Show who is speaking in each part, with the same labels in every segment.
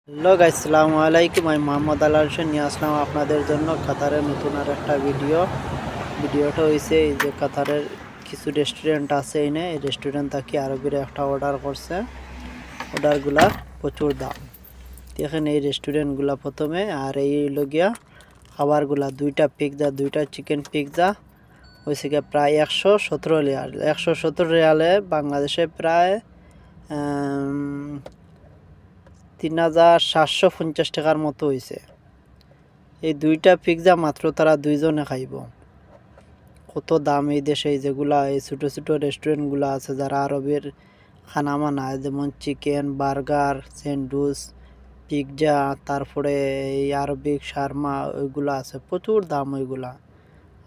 Speaker 1: Hello guys, আসসালামু আলাইকুম। আমি মোহাম্মদ আল হোসেন নিয়ে আসলাম আপনাদের জন্য কাতারের নতুন আর একটা ভিডিওটা হয়েছে এই যে কাতারের কিছু রেস্টুরেন্ট আছে এনে এই রেস্টুরেন্ট থেকে আরবির একটা অর্ডার করছে। অর্ডারগুলা প্রচুর দাম দেখেন এই রেস্টুরেন্টগুলা প্রথমে। আর এই লগিয়া খাবারগুলা দুইটা পিৎজা, দুইটা চিকেন পিৎজা হয়েছে গিয়ে প্রায় 117 রিয়াল। 117 রিয়ালে বাংলাদেশে প্রায় 3750 টাকার মতো হয়েছে। এই দুইটা পিৎজা মাত্র তারা দুইজনে খাইব। কত দাম এই দেশে যেগুলা এই ছোটো ছোটো রেস্টুরেন্টগুলো আছে যারা আরবের খানা মানায়, যেমন চিকেন, বার্গার, স্যান্ডউইচ, পিৎজা, তারপরে এই আরবিক শার্মা, ওইগুলো আছে প্রচুর দাম। ওইগুলা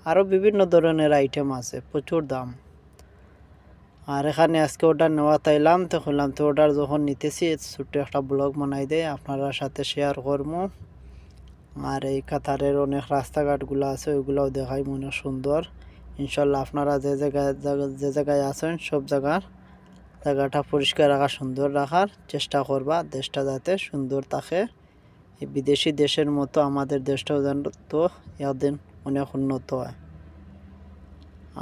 Speaker 1: আরও বিভিন্ন ধরনের আইটেম আছে, প্রচুর দাম। আর এখানে আজকে অর্ডার নেওয়া তাইলাম তো করলাম, তো অর্ডার যখন নিতেছি ছোট্ট একটা ব্লগ বানাই দেয় আপনারা সাথে শেয়ার করবো। আর এই কাতারের অনেক রাস্তাঘাটগুলো আছে ওইগুলোও দেখাই, মনে সুন্দর। ইনশাল্লাহ আপনারা যে জায়গায় আছেন সব জায়গাটা পরিষ্কার রাখা, সুন্দর রাখার চেষ্টা করবা, দেশটা যাতে সুন্দর থাকে। এই বিদেশি দেশের মতো আমাদের দেশটাও যেন তো একদিন অনেক উন্নত হয়।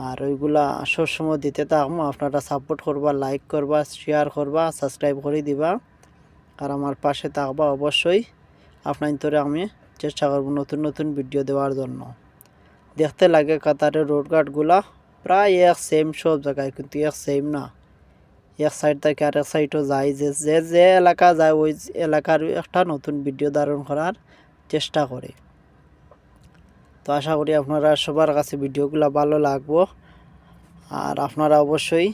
Speaker 1: আর ওইগুলা সবসময় দিতে থাকবো, আপনারা সাপোর্ট করবা, লাইক করবা, শেয়ার করবা, সাবস্ক্রাইব করে দিবা। আর আমার পাশে থাকবা অবশ্যই। আপনার তোরে আমি চেষ্টা করবো নতুন নতুন ভিডিও দেওয়ার জন্য। দেখতে লাগে কাতারের রোডঘাটগুলা প্রায় এক সেম সব জায়গায়, কিন্তু এক সেম না। এক সাইড থেকে আরেক সাইডও যায়, যে এলাকা যায় ওই এলাকার একটা নতুন ভিডিও ধারণ করার চেষ্টা করে। তো আশা করি আপনারা সবার কাছে ভিডিওগুলো ভালো লাগবো। আর আপনারা অবশ্যই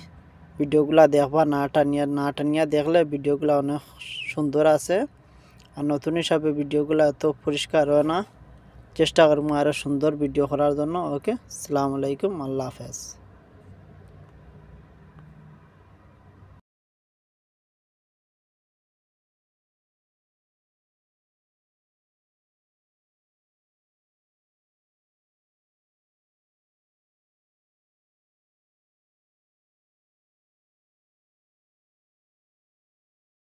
Speaker 1: ভিডিওগুলা দেখবা, না টানিয়া দেখলে ভিডিওগুলো অনেক সুন্দর আছে। আর নতুন হিসাবে ভিডিওগুলো এত পরিষ্কার হয় না, চেষ্টা করবো আরও সুন্দর ভিডিও করার জন্য। ওকে, আসসালামু আলাইকুম, আল্লাহ হাফেজ।